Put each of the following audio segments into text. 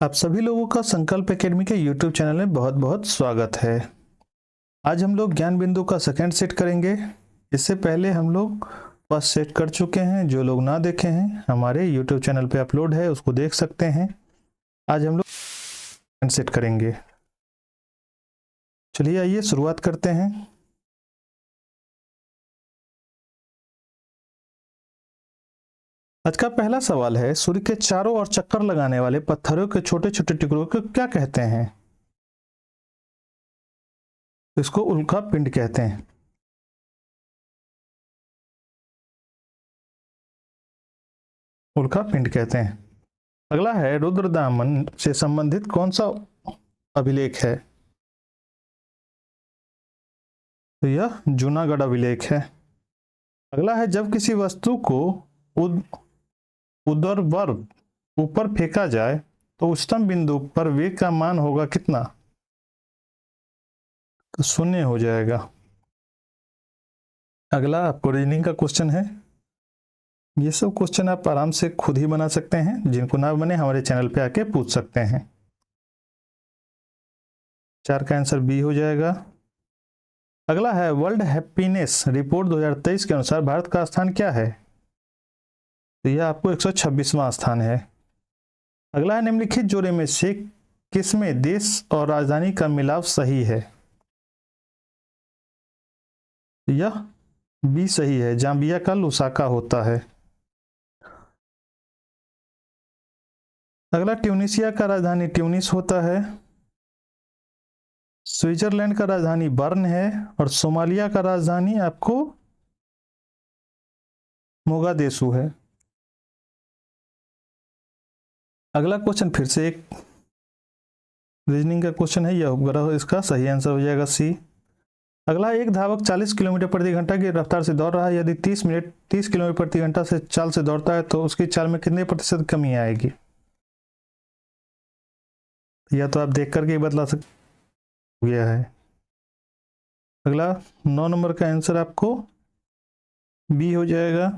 आप सभी लोगों का संकल्प एकेडमी के यूट्यूब चैनल में बहुत बहुत स्वागत है। आज हम लोग ज्ञान बिंदु का सेकंड सेट करेंगे। इससे पहले हम लोग फर्स्ट सेट कर चुके हैं। जो लोग ना देखे हैं हमारे यूट्यूब चैनल पे अपलोड है, उसको देख सकते हैं। आज हम लोग सेकंड सेट करेंगे। चलिए आइए शुरुआत करते हैं। आज का पहला सवाल है, सूर्य के चारों ओर चक्कर लगाने वाले पत्थरों के छोटे छोटे टुकड़ों को क्या कहते हैं? इसको उल्का पिंड कहते हैं। उल्का पिंड कहते हैं। अगला है, रुद्रदामन से संबंधित कौन सा अभिलेख है? तो यह जूनागढ़ अभिलेख है। अगला है, जब किसी वस्तु को ऊर्ध्वाधर ऊपर फेंका जाए तो उच्चतम बिंदु पर वेग का मान होगा कितना? तो 0 हो जाएगा। अगला आपको रीजनिंग का क्वेश्चन है। ये सब क्वेश्चन आप आराम से खुद ही बना सकते हैं, जिनको ना बने हमारे चैनल पे आके पूछ सकते हैं। 4 का आंसर बी हो जाएगा। अगला है, वर्ल्ड हैप्पीनेस रिपोर्ट 2023 के अनुसार भारत का स्थान क्या है? तो यह आपको 126वां स्थान है। अगला है, निम्नलिखित जोड़े में से किसमें देश और राजधानी का मिलाव सही है? यह बी सही है, जाम्बिया का लुसाका होता है। अगला, ट्यूनीशिया का राजधानी ट्यूनिस होता है। स्विट्जरलैंड का राजधानी बर्न है और सोमालिया का राजधानी आपको मोगादेशु है। अगला क्वेश्चन फिर से एक रीजनिंग का क्वेश्चन है, यह उपग्रह, इसका सही आंसर हो जाएगा सी। अगला, एक धावक 40 किलोमीटर प्रति घंटा की रफ्तार से दौड़ रहा है। यदि 30 किलोमीटर प्रति घंटा से चाल से दौड़ता है तो उसकी चाल में कितने प्रतिशत कमी आएगी? या तो आप देख करके ही बतला सकते गया है। अगला 9 नंबर का आंसर आपको बी हो जाएगा।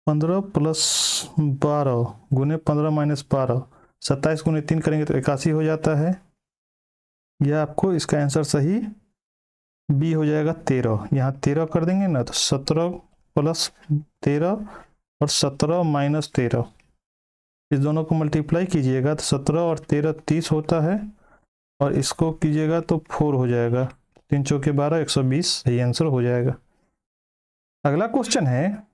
पंद्रह प्लस 12 गुने 15 माइनस 12, 27 गुने 3 करेंगे तो 81 हो जाता है। यह आपको इसका आंसर सही बी हो जाएगा 13। यहाँ 13 कर देंगे ना तो 17 प्लस 13 और 17 माइनस 13, इस दोनों को मल्टीप्लाई कीजिएगा तो 17 और 13 30 होता है, और इसको कीजिएगा तो 4 हो जाएगा। 3 चौके 12, 120 सही आंसर हो जाएगा। अगला क्वेश्चन है,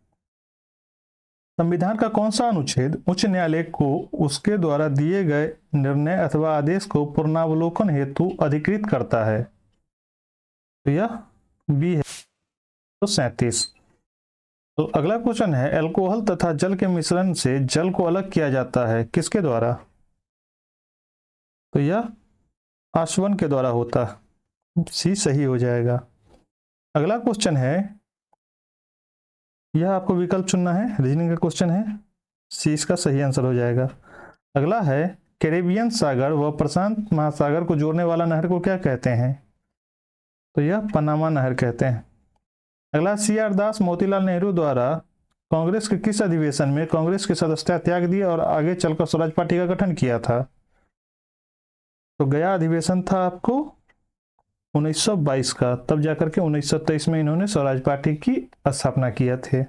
संविधान का कौन सा अनुच्छेद उच्च न्यायालय को उसके द्वारा दिए गए निर्णय अथवा आदेश को पुनरावलोकन हेतु अधिकृत करता है? तो यह बी है, तो 37। तो अगला क्वेश्चन है, अल्कोहल तथा जल के मिश्रण से जल को अलग किया जाता है, किसके द्वारा? तो यह आशवन के द्वारा होता है, सी सही हो जाएगा। अगला क्वेश्चन है, यह आपको विकल्प चुनना है, रीजनिंग का क्वेश्चन है, सी इसका सही आंसर हो जाएगा। अगला है, कैरेबियन सागर व प्रशांत महासागर को जोड़ने वाला नहर को क्या कहते हैं? तो यह पनामा नहर कहते हैं। अगला, सी आर दास मोतीलाल नेहरू द्वारा कांग्रेस के किस अधिवेशन में कांग्रेस की सदस्यता त्याग दी और आगे चलकर स्वराज पार्टी का गठन किया था? तो गया अधिवेशन था आपको 1922 का, तब जाकर के 1923 में इन्होंने स्वराज पार्टी की स्थापना किया थे।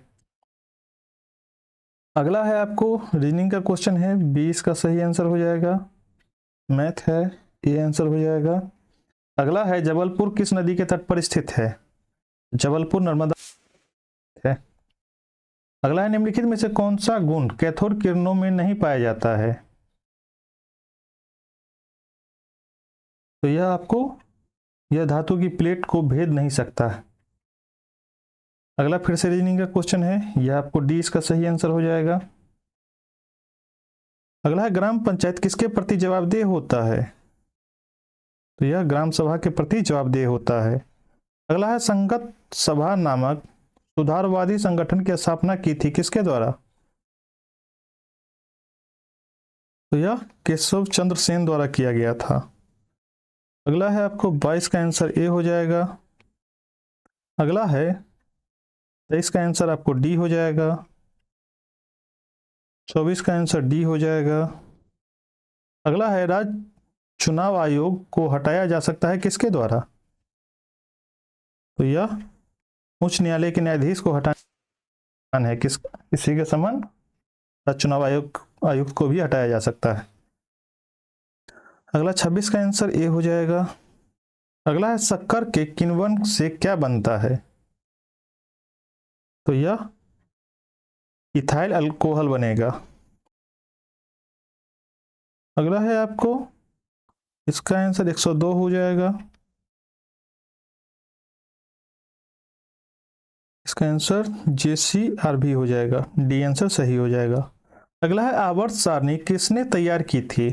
अगला है आपको रीजनिंग का क्वेश्चन है, 20 का सही आंसर हो जाएगा। मैथ है, ये आंसर हो जाएगा। अगला है, जबलपुर किस नदी के तट पर स्थित है? जबलपुर नर्मदा है। अगला है, निम्नलिखित में से कौन सा गुण कैथोड किरणों में नहीं पाया जाता है? तो यह आपको, यह धातु की प्लेट को भेद नहीं सकता है। अगला फिर से रीजनिंग का क्वेश्चन है, यह आपको डी इसका सही आंसर हो जाएगा। अगला है, ग्राम पंचायत किसके प्रति जवाबदेह होता है? तो यह ग्राम सभा के प्रति जवाबदेह होता है। अगला है, संगत सभा नामक सुधारवादी संगठन की स्थापना की थी किसके द्वारा? तो यह केशव चंद्र सेन द्वारा किया गया था। अगला है आपको 22 का आंसर ए हो जाएगा। अगला है 23 का आंसर आपको डी हो जाएगा। 24 का आंसर डी हो जाएगा। अगला है राज्य चुनाव आयोग को हटाया जा सकता है किसके द्वारा? तो यह उच्च न्यायालय के न्यायाधीश को हटाना है। इसी के समान राज्य चुनाव आयुक्त को भी हटाया जा सकता है। अगला 26 का आंसर ए हो जाएगा। अगला है शक्कर के किण्वन से क्या बनता है? तो यह इथाइल अल्कोहल बनेगा। अगला है आपको, इसका आंसर 102 हो जाएगा। इसका आंसर JCR भी हो जाएगा, डी आंसर सही हो जाएगा। अगला है आवर्त सारणी किसने तैयार की थी?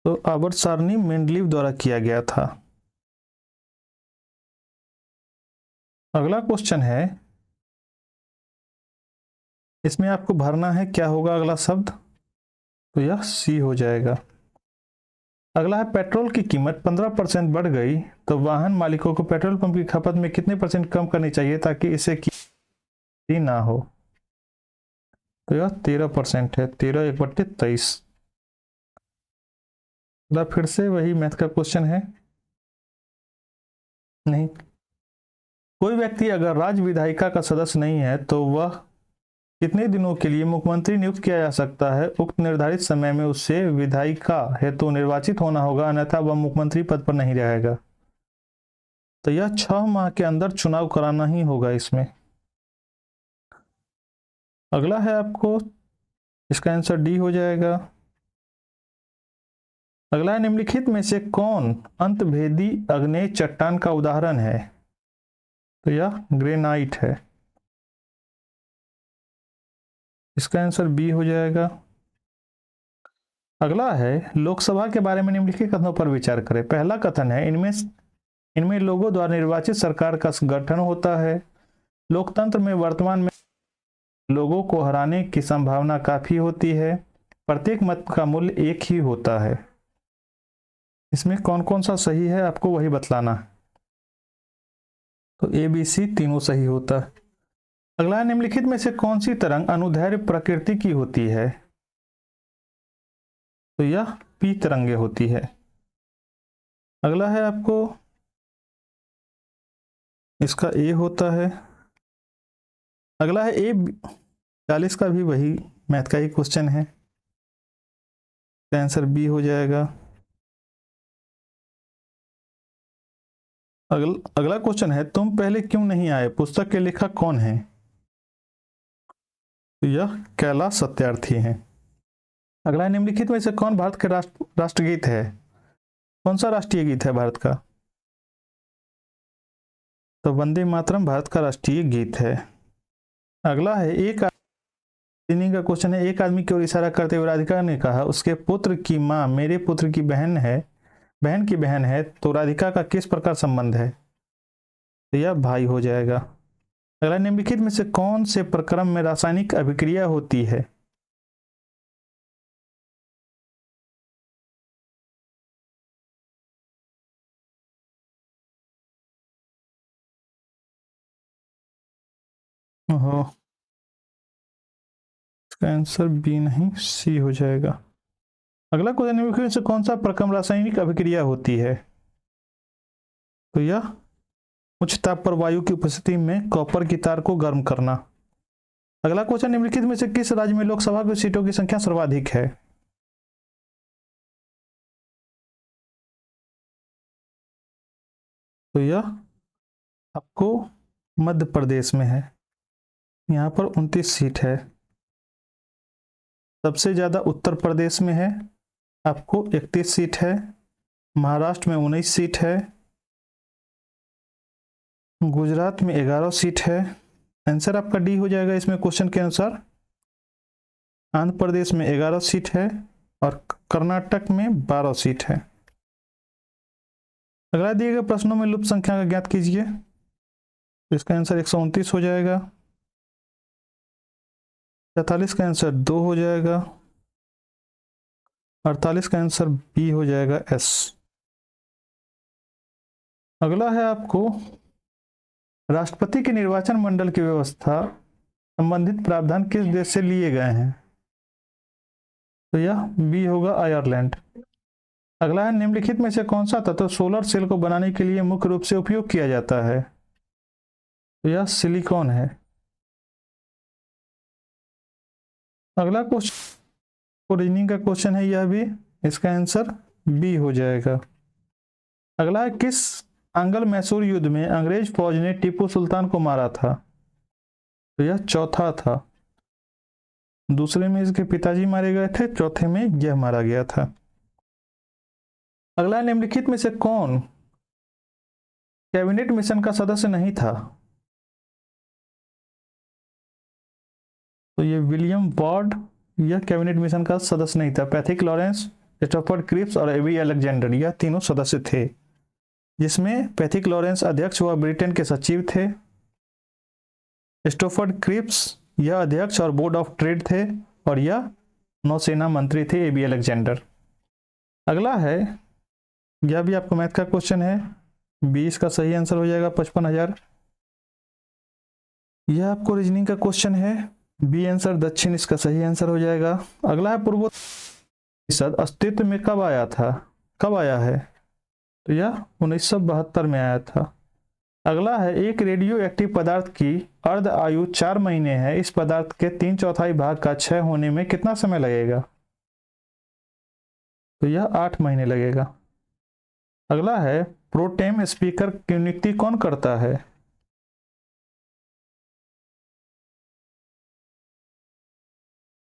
तो आवर्त सारणी मेंडलीव द्वारा किया गया था। अगला क्वेश्चन है, इसमें आपको भरना है क्या होगा अगला शब्द? तो यह सी हो जाएगा। अगला है पेट्रोल की कीमत 15% बढ़ गई तो वाहन मालिकों को पेट्रोल पंप की खपत में कितने % कम करनी चाहिए ताकि इसे की ना हो? तो यह 13% है, 13/1/23। फिर से वही मैथ का क्वेश्चन है। नहीं, कोई व्यक्ति अगर राज्य विधायिका का सदस्य नहीं है तो वह कितने दिनों के लिए मुख्यमंत्री नियुक्त किया जा सकता है? उक्त निर्धारित समय में उससे विधायिका हेतु निर्वाचित होना होगा, अन्यथा वह मुख्यमंत्री पद पर नहीं रहेगा। तो यह 6 माह के अंदर चुनाव कराना ही होगा इसमें। अगला है आपको, इसका आंसर डी हो जाएगा। अगला है निम्नलिखित में से कौन अंतभेदी आग्नेय चट्टान का उदाहरण है? तो यह ग्रेनाइट है। इसका आंसर बी हो जाएगा। अगला है लोकसभा के बारे में निम्नलिखित कथनों पर विचार करें। पहला कथन है, इनमें लोगों द्वारा निर्वाचित सरकार का गठन होता है। लोकतंत्र में वर्तमान में लोगों को हराने की संभावना काफी होती है। प्रत्येक मत का मूल्य एक ही होता है। इसमें कौन कौन सा सही है आपको वही बतलाना है। तो ABC तीनों सही होता है। अगला निम्नलिखित में से कौन सी तरंग अनुदैर्ध्य प्रकृति की होती है? तो यह पी तरंगे होती है। अगला है आपको, इसका ए होता है। अगला है A40 का भी वही मैथ का ही क्वेश्चन है, आंसर बी हो जाएगा। अगला क्वेश्चन है, तुम पहले क्यों नहीं आए पुस्तक के लेखक कौन है? तो यह कैलाश सत्यार्थी हैं। अगला निम्नलिखित में से कौन भारत के राष्ट्रगीत है? कौन सा राष्ट्रीय गीत है भारत का? तो वंदे मातरम भारत का राष्ट्रीय गीत है। अगला है, का क्वेश्चन है, एक आदमी की ओर इशारा करते हुए राधिका ने कहा उसके पुत्र की माँ मेरे पुत्र की बहन की बहन है, तो राधिका का किस प्रकार संबंध है? तो यह भाई हो जाएगा। अगला निम्नलिखित में से कौन से प्रक्रम में रासायनिक अभिक्रिया होती है? ओहो, इसका आंसर बी नहीं सी हो जाएगा। अगला क्वेश्चन, निम्नलिखित में से कौन सा प्रक्रम रासायनिक अभिक्रिया होती है? तो यह उच्च ताप पर वायु की उपस्थिति में कॉपर की तार को गर्म करना। अगला क्वेश्चन, निम्नलिखित में से किस राज्य में लोकसभा की सीटों की संख्या सर्वाधिक है? तो यह आपको मध्य प्रदेश में है, यहाँ पर 29 सीट है। सबसे ज्यादा उत्तर प्रदेश में है, आपको 31 सीट है। महाराष्ट्र में 19 सीट है। गुजरात में 11 सीट है। आंसर आपका डी हो जाएगा इसमें क्वेश्चन के अनुसार। आंध्र प्रदेश में 11 सीट है और कर्नाटक में 12 सीट है। अगला दिए गए प्रश्नों में लुप्त संख्या का ज्ञात कीजिए। इसका आंसर 129 हो जाएगा। 43 का आंसर 2 हो जाएगा। 48 का आंसर बी हो जाएगा, एस। अगला है आपको राष्ट्रपति के निर्वाचन मंडल की व्यवस्था संबंधित प्रावधान किस देश से लिए गए हैं? तो यह बी होगा, आयरलैंड। अगला है निम्नलिखित में से कौन सा तत्व सोलर सेल को बनाने के लिए मुख्य रूप से उपयोग किया जाता है? तो यह सिलिकॉन है। अगला क्वेश्चन रीजनिंग का क्वेश्चन है, यह भी इसका आंसर बी हो जाएगा। अगला है किस आंग्ल मैसूर युद्ध में अंग्रेज फौज ने टीपू सुल्तान को मारा था? तो यह चौथा था। दूसरे में इसके पिताजी मारे गए थे, चौथे में यह मारा गया था। अगला निम्नलिखित में से कौन कैबिनेट मिशन का सदस्य नहीं था? तो ये विलियम वार्ड यह कैबिनेट मिशन का सदस्य नहीं था। पैथिक लॉरेंस, क्रिस्टोफर क्रिप्स और एबी अलेक्जेंडर यह तीनों सदस्य थे, जिसमें पैथिक लॉरेंस अध्यक्ष व ब्रिटेन के सचिव थे। क्रिस्टोफर क्रिप्स यह अध्यक्ष और बोर्ड ऑफ ट्रेड थे, और यह नौसेना मंत्री थे एबी अलेक्जेंडर। अगला है, यह भी आपको मैथ का क्वेश्चन है, 20 का सही आंसर हो जाएगा 55,000। यह आपको रीजनिंग का क्वेश्चन है, बी आंसर दक्षिण इसका सही आंसर हो जाएगा। अगला है पूर्वोत्तर अस्तित्व में कब आया था, कब आया है? तो यह 1972 में आया था। अगला है एक रेडियो एक्टिव पदार्थ की अर्ध आयु 4 महीने है, इस पदार्थ के 3/4 भाग का क्षय होने में कितना समय लगेगा? तो यह 8 महीने लगेगा। अगला है प्रोटेम स्पीकर की नियुक्ति कौन करता है?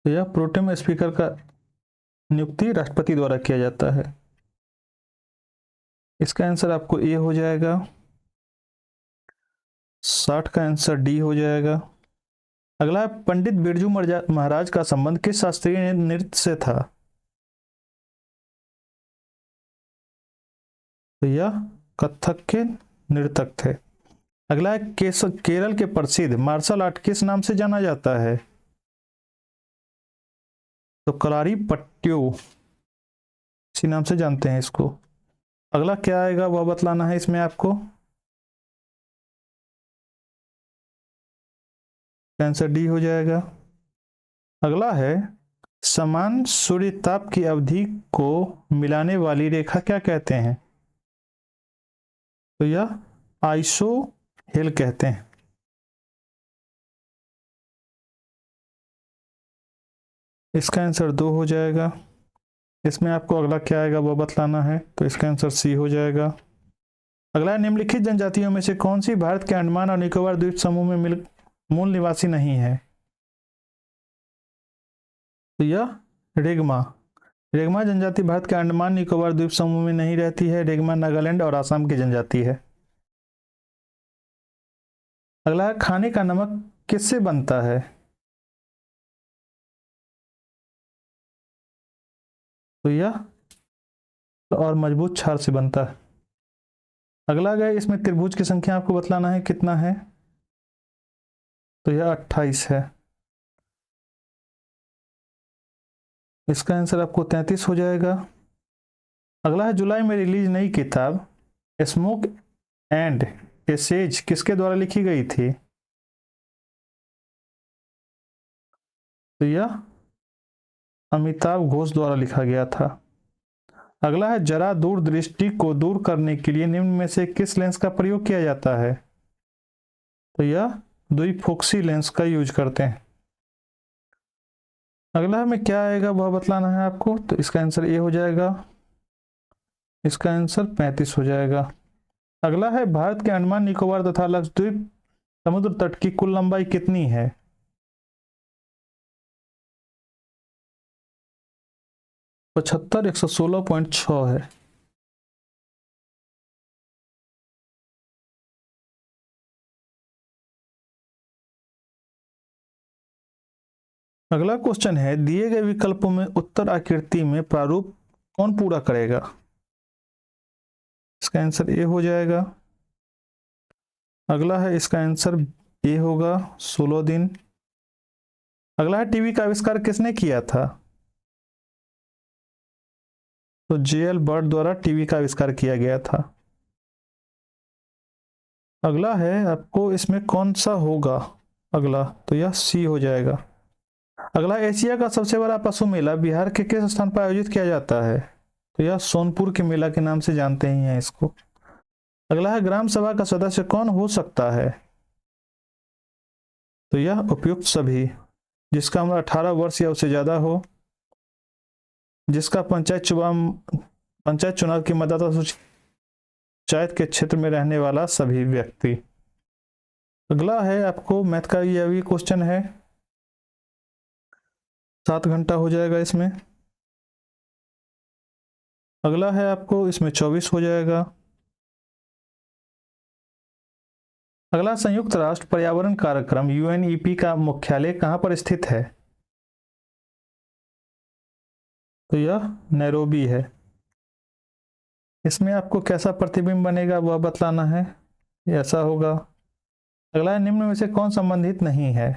तो यह प्रोटेम स्पीकर का नियुक्ति राष्ट्रपति द्वारा किया जाता है। इसका आंसर आपको ए हो जाएगा। 60 का आंसर डी हो जाएगा। अगला है पंडित बिरजू महाराज का संबंध किस शास्त्रीय नृत्य से था? तो यह कथक के नर्तक थे। अगला है केरल के प्रसिद्ध मार्शल आर्ट किस नाम से जाना जाता है? तो कलारी पट्टू इसी नाम से जानते हैं इसको। अगला क्या आएगा वह बतलाना है इसमें आपको। आंसर डी हो जाएगा। अगला है समान सूर्य ताप की अवधि को मिलाने वाली रेखा क्या कहते हैं? तो यह आइसोहेल कहते हैं। इसका आंसर 2 हो जाएगा। इसमें आपको अगला क्या आएगा वह बतलाना है, तो इसका आंसर सी हो जाएगा। अगला निम्नलिखित जनजातियों में से कौन सी भारत के अंडमान और निकोबार द्वीप समूह में मूल निवासी नहीं है? तो यह रेगमा। रेगमा जनजाति भारत के अंडमान निकोबार द्वीप समूह में नहीं रहती है। रेगमा नागालैंड और आसाम की जनजाति है। अगला है खाने का नमक किससे बनता है? तो यह और मजबूत क्षार से बनता है। अगला गया इसमें त्रिभुज की संख्या आपको बतलाना है कितना है। तो यह 28 है। इसका आंसर आपको 33 हो जाएगा। अगला है जुलाई में रिलीज नई किताब स्मोक एंड एसेज किसके द्वारा लिखी गई थी? तो यह अमिताभ घोष द्वारा लिखा गया था। अगला है जरा दूरदृष्टि को दूर करने के लिए निम्न में से किस लेंस का प्रयोग किया जाता है? तो यह द्विफोक्सी लेंस का यूज करते हैं। अगला में क्या आएगा वह बतलाना है आपको, तो इसका आंसर ए हो जाएगा। इसका आंसर 35 हो जाएगा। अगला है भारत के अंडमान निकोबार तथा लक्षद्वीप समुद्र तट की कुल लंबाई कितनी है? 75 116.6 है। अगला क्वेश्चन है दिए गए विकल्पों में उत्तर आकृति में प्रारूप कौन पूरा करेगा? इसका आंसर ए हो जाएगा। अगला है इसका आंसर ए होगा 16 दिन। अगला है टीवी का आविष्कार किसने किया था? तो जे.एल. बर्ड द्वारा टीवी का आविष्कार किया गया था। अगला है आपको इसमें कौन सा होगा अगला, तो यह सी हो जाएगा। अगला, एशिया का सबसे बड़ा पशु मेला बिहार के किस स्थान पर आयोजित किया जाता है, तो यह सोनपुर के मेला के नाम से जानते ही हैं इसको। अगला है, ग्राम सभा का सदस्य कौन हो सकता है, तो यह उपयुक्त सभी जिसका उम्र 18 वर्ष या उससे ज्यादा हो, जिसका पंचायत चुनाव की मतदाता सूची पंचायत के क्षेत्र में रहने वाला सभी व्यक्ति। अगला है आपको मैथ का यह भी क्वेश्चन है, 7 घंटा हो जाएगा इसमें। अगला है आपको इसमें 24 हो जाएगा। अगला, संयुक्त राष्ट्र पर्यावरण कार्यक्रम यूएनईपी का मुख्यालय कहां पर स्थित है, तो यह नैरोबी है। इसमें आपको कैसा प्रतिबिंब बनेगा वह बतलाना है, ऐसा होगा। अगला, निम्न में से कौन संबंधित नहीं है,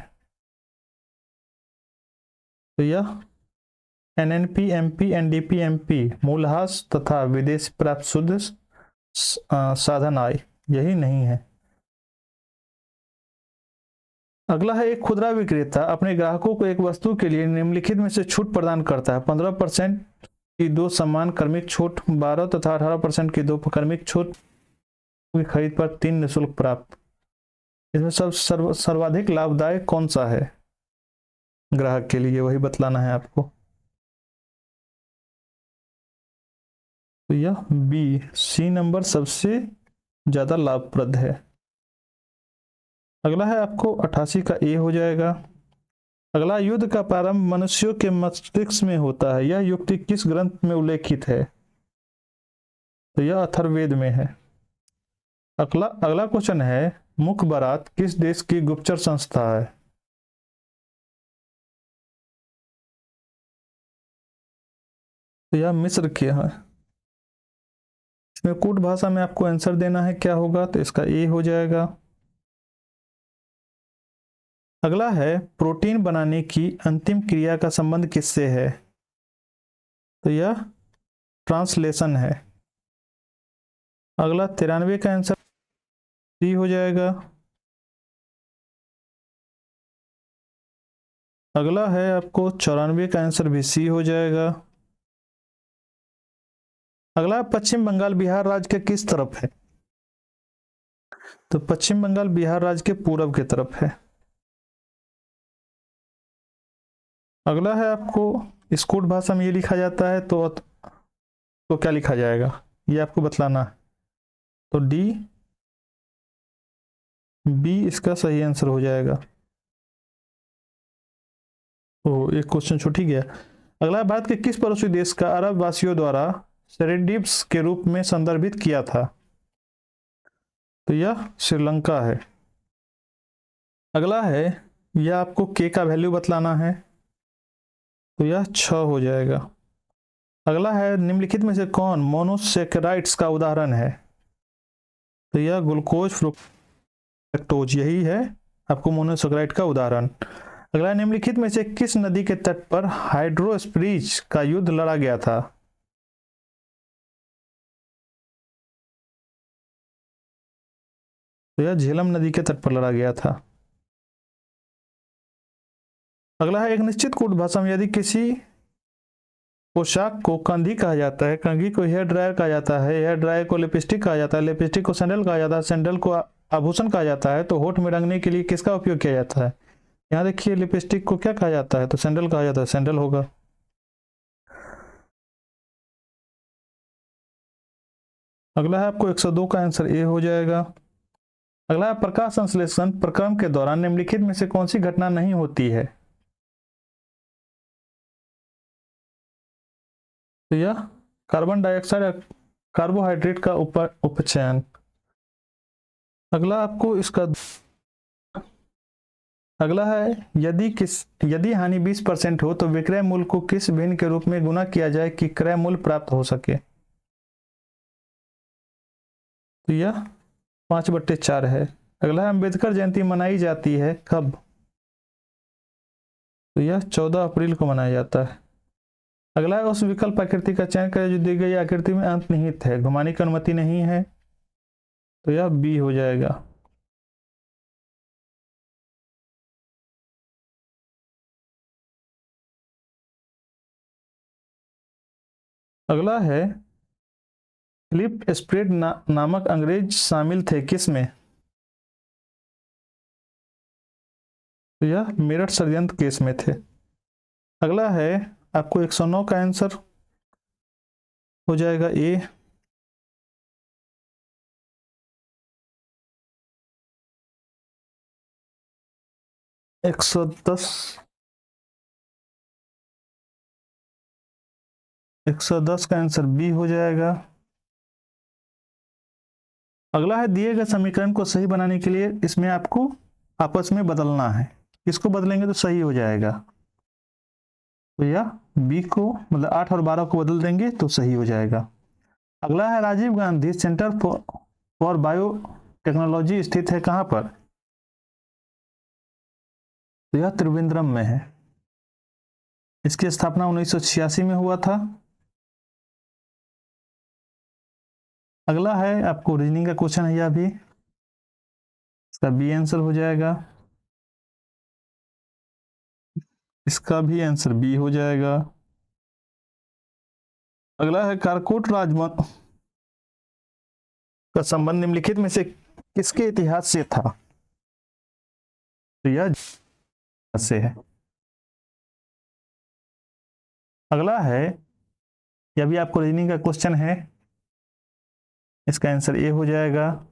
तो यह एनएनपी, एमपी, एनडीपी, एमपी मूलहास तथा विदेश प्राप्त शुद्ध साधन आय यही नहीं है। अगला है, एक खुदरा विक्रेता अपने ग्राहकों को एक वस्तु के लिए निम्नलिखित में से छूट प्रदान करता है। 15% की 2 समान क्रमिक छूट, 12 तथा 18% की 2 क्रमिक छूट की खरीद पर 3 निःशुल्क प्राप्त। इसमें सर्वाधिक लाभदायक कौन सा है ग्राहक के लिए, वही बतलाना है आपको। तो यह बी, सी नंबर सबसे ज्यादा लाभप्रद है। अगला है आपको 88 का ए हो जाएगा। अगला, युद्ध का प्रारंभ मनुष्यों के मस्तिष्क में होता है, यह युक्ति किस ग्रंथ में उल्लेखित है, तो यह अथर्ववेद में है। अगला क्वेश्चन है, मुखबरात किस देश की गुप्तचर संस्था है, तो यह मिस्र के है। इसमें कूट भाषा में आपको आंसर देना है क्या होगा, तो इसका ए हो जाएगा। अगला है, प्रोटीन बनाने की अंतिम क्रिया का संबंध किससे है, तो यह ट्रांसलेशन है। अगला 93 का आंसर सी हो जाएगा। अगला है आपको 94 का आंसर भी सी हो जाएगा। अगला, पश्चिम बंगाल बिहार राज्य के किस तरफ है, तो पश्चिम बंगाल बिहार राज्य के पूरब के तरफ है। अगला है आपको स्कूट भाषा में ये लिखा जाता है तो क्या लिखा जाएगा ये आपको बतलाना है, तो डी, बी इसका सही आंसर हो जाएगा। तो एक क्वेश्चन छूट ही गया। अगला, भारत के किस पड़ोसी देश का अरब वासियों द्वारा सेरेडिप्स के रूप में संदर्भित किया था, तो यह श्रीलंका है। अगला है, यह आपको के का वैल्यू बतलाना है, तो यह 6 हो जाएगा। अगला है, निम्नलिखित में से कौन मोनोसेकेराइड्स का उदाहरण है, तो यह ग्लूकोज फ्रुक्टोज यही है आपको मोनोसेकेराइड का उदाहरण। अगला, निम्नलिखित में से किस नदी के तट पर हाइड्रोस्प्रीज का युद्ध लड़ा गया था, तो यह झेलम नदी के तट पर लड़ा गया था। अगला है, एक निश्चित कूट भाषा में यदि किसी पोशाक को कंघी कहा जाता है, कंघी को हेयर ड्रायर कहा जाता है, हेयर ड्रायर को लिपस्टिक कहा जाता है, लिपस्टिक को सैंडल कहा जाता है, सैंडल को आभूषण कहा जाता है, तो होठ में रंगने के लिए किसका उपयोग किया जाता है, यहाँ देखिए लिपस्टिक को क्या कहा जाता है, तो सैंडल कहा जाता है, सैंडल होगा। अगला है आपको 102 का आंसर ए हो जाएगा। अगला है, प्रकाश संश्लेषण प्रक्रम के दौरान निम्नलिखित में से कौन सी घटना नहीं होती है, तो यह कार्बन डाइऑक्साइड कार्बोहाइड्रेट का उपचयन। अगला आपको इसका अगला है, यदि हानि 20% हो तो विक्रय मूल्य को किस भिन्न के रूप में गुना किया जाए कि क्रय मूल्य प्राप्त हो सके, तो यह 5/4 है। अगला है, अम्बेडकर जयंती मनाई जाती है कब, तो यह 14 अप्रैल को मनाया जाता है। अगला है उस विकल्प आकृति का चयन करें जो दी गई आकृति में अंतर्निहित है, घुमाने की अनुमति नहीं है, तो यह बी हो जाएगा। अगला है फिलिप स्प्रेड नामक अंग्रेज शामिल थे किस में, तो यह मेरठ षड्यंत्र केस में थे। अगला है आपको 109 का आंसर हो जाएगा ए। 110 का आंसर बी हो जाएगा। अगला है दिए गए समीकरण को सही बनाने के लिए इसमें आपको आपस में बदलना है, इसको बदलेंगे तो सही हो जाएगा, तो यह बी को मतलब 8 और 12 को बदल देंगे तो सही हो जाएगा। अगला है Rajiv Gandhi centre for biotechnology स्थित है कहां पर, तो यह त्रिवेंद्रम में है। इसकी स्थापना 1986 में हुआ था। अगला है आपको रीजनिंग का क्वेश्चन है, यह भी इसका बी आंसर हो जाएगा, इसका भी आंसर बी हो जाएगा। अगला है कारकोट राजवंश का संबंध निम्नलिखित में से किसके इतिहास से था, तो यह से है। अगला है यह भी आपको रीजनिंग का क्वेश्चन है, इसका आंसर ए हो जाएगा,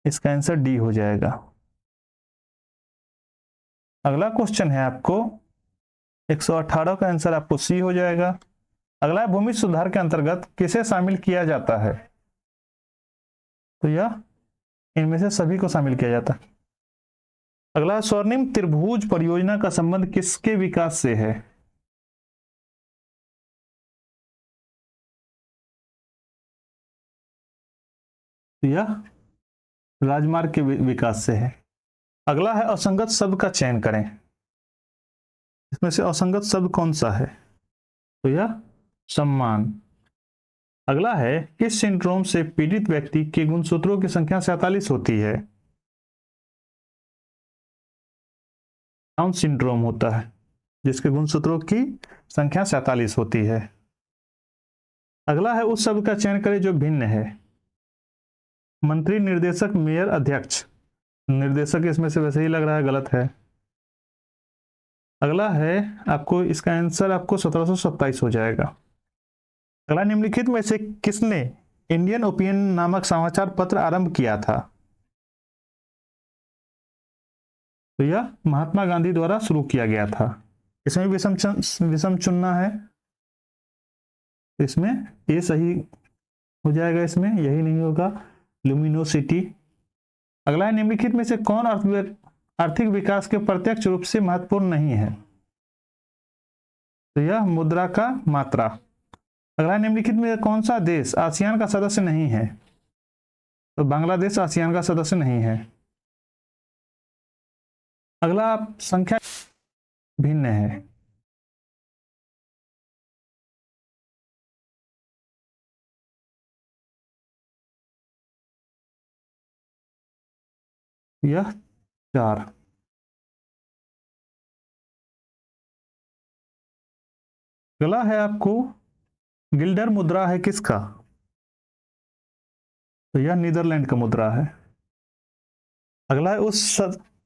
इसका आंसर डी हो जाएगा। अगला क्वेश्चन है आपको 118 का आंसर आपको सी हो जाएगा। अगला है भूमि सुधार के अंतर्गत किसे शामिल किया जाता है, तो यह इनमें से सभी को शामिल किया जाता है। अगला है स्वर्णिम त्रिभुज परियोजना का संबंध किसके विकास से है, तो यह राजमार्ग के विकास से है। अगला है असंगत शब्द का चयन करें, इसमें से असंगत शब्द कौन सा है, तो यह सम्मान। अगला है किस सिंड्रोम से पीड़ित व्यक्ति के गुणसूत्रों की संख्या 47 होती है, डाउन सिंड्रोम होता है जिसके गुणसूत्रों की संख्या 47 होती है। अगला है उस शब्द का चयन करें जो भिन्न है, मंत्री, निर्देशक, मेयर, अध्यक्ष। निर्देशक इसमें से वैसे ही लग रहा है गलत है। अगला है आपको इसका आंसर आपको 1727 हो जाएगा। अगला निम्नलिखित में से किसने इंडियन ओपिनियन नामक समाचार पत्र आरंभ किया था, तो यह महात्मा गांधी द्वारा शुरू किया गया था। इसमें विषम चुनना है, इसमें ये सही हो जाएगा, इसमें यही नहीं होगा, लुमिनोसिटी। अगला है निम्नलिखित में से कौन आर्थिक विकास के प्रत्यक्ष रूप से महत्वपूर्ण नहीं है, तो यह मुद्रा का मात्रा। अगला निम्नलिखित में कौन सा देश आसियान का सदस्य नहीं है, तो बांग्लादेश आसियान का सदस्य नहीं है। अगला संख्या भिन्न है, यह 4। अगला है आपको गिल्डर मुद्रा है किसका, तो यह नीदरलैंड का मुद्रा है। अगला है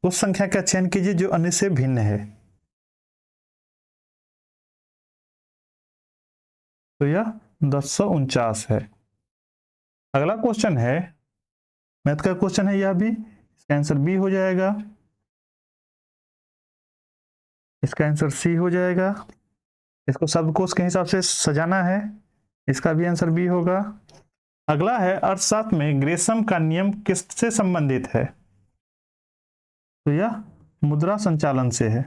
उस संख्या का चयन कीजिए जो अन्य से भिन्न है, तो यह 1049 है। अगला क्वेश्चन है मैथ का क्वेश्चन है, यह भी इसका आंसर बी हो जाएगा, इसका आंसर सी हो जाएगा। इसको शब्दकोश के हिसाब से सजाना है, इसका भी आंसर बी होगा। अगला है अर्थशास्त्र में ग्रेसम का नियम किससे संबंधित है, तो यह मुद्रा संचालन से है।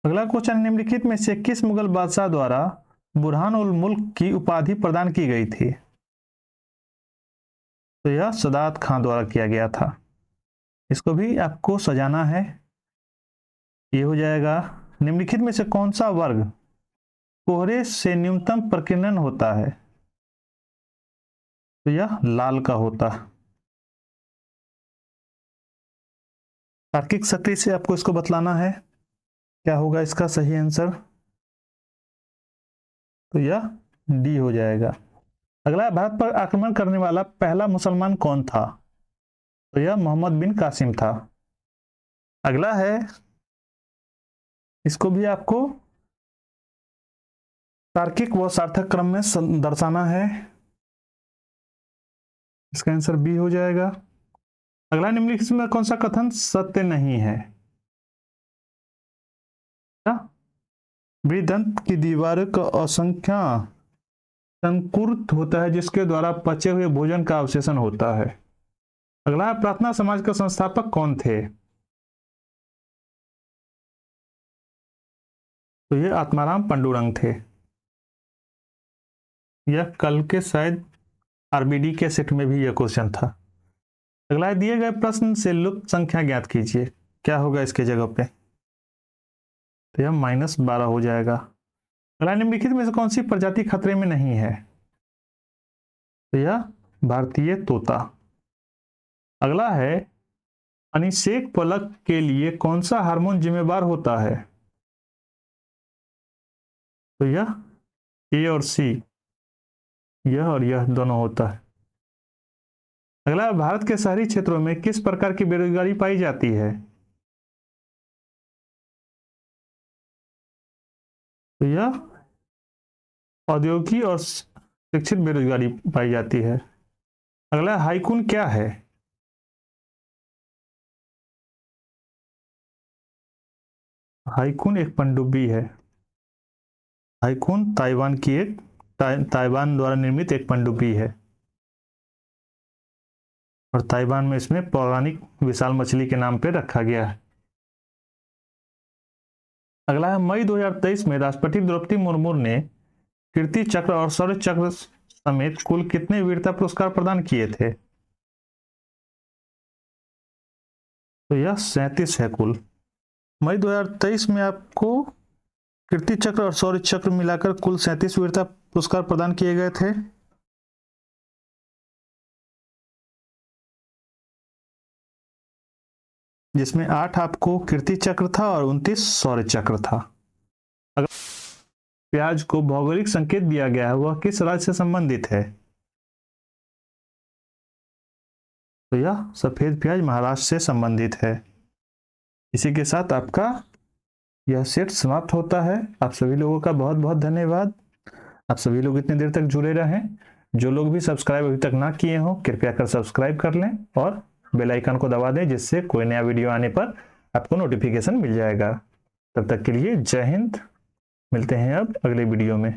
अगला क्वेश्चन निम्नलिखित में से किस मुगल बादशाह द्वारा बुरहान उल मुल्क की उपाधि प्रदान की गई थी, तो यह सदात खान द्वारा किया गया था। इसको भी आपको सजाना है, ये हो जाएगा, निम्नलिखित में से कौन सा वर्ग कोहरे से न्यूनतम प्रकीर्णन होता है? तो यह लाल का होता है। तार्किक शक्ति से आपको इसको बतलाना है, क्या होगा इसका सही आंसर? तो यह डी हो जाएगा। अगला, भारत पर आक्रमण करने वाला पहला मुसलमान कौन था? तो यह मोहम्मद बिन कासिम था। अगला है, इसको भी आपको तार्किक व सार्थक क्रम में दर्शाना है। इसका आंसर बी हो जाएगा। अगला, निम्नलिखित में कौन सा कथन सत्य नहीं है? बृहदंत की दीवार का असंख्य संकुर्त होता है जिसके द्वारा पचे हुए भोजन का अवशेषण होता है। अगला, प्रार्थना समाज के संस्थापक कौन थे? तो ये आत्माराम पंडुरंग थे। यह कल के शायद आरबीडी के सेट में भी यह क्वेश्चन था। अगला, दिए गए प्रश्न से लुप्त संख्या ज्ञात कीजिए, क्या होगा इसके जगह पे? तो यह -12 हो जाएगा। अगला, निम्नलिखित में से कौन सी प्रजाति खतरे में नहीं है? तो यह भारतीय तोता। अगला है, अनिषेक पलक के लिए कौन सा हार्मोन जिम्मेदार होता है? तो यह ए और सी, यह और यह दोनों होता है। अगला, भारत के शहरी क्षेत्रों में किस प्रकार की बेरोजगारी पाई जाती है? तो यह औद्योगिक और शिक्षित बेरोजगारी पाई जाती है। अगला, हाइकून क्या है? हाइकून एक पनडुब्बी है। हाइकून ताइवान की एक ताइवान द्वारा निर्मित एक पनडुब्बी है और ताइवान में इसमें पौराणिक विशाल मछली के नाम पे रखा गया है। अगला है, मई 2023 में राष्ट्रपति द्रौपदी मुर्मू ने कीर्ति चक्र और शौर्य चक्र समेत कुल कितने वीरता पुरस्कार प्रदान किए थे? तो यह 37 है कुल। मई 2023 में आपको कीर्ति चक्र और शौर्य चक्र मिलाकर कुल 37 वीरता पुरस्कार प्रदान किए गए थे। जिसमें 8 आपको कीर्ति चक्र था और 29 शौर्य चक्र था। अगर प्याज को भौगोलिक संकेत दिया गया है, वह किस राज्य से संबंधित है? तो यह सफेद प्याज महाराष्ट्र से संबंधित है। इसी के साथ आपका यह सेट समाप्त होता है। आप सभी लोगों का बहुत बहुत धन्यवाद। आप सभी लोग इतनी देर तक जुड़े रहें। जो लोग भी सब्सक्राइब अभी तक ना किए हों, कृपया कर सब्सक्राइब कर लें और बेल आइकन को दबा दें, जिससे कोई नया वीडियो आने पर आपको नोटिफिकेशन मिल जाएगा। तब तक के लिए जय हिंद। मिलते हैं अब अगले वीडियो में।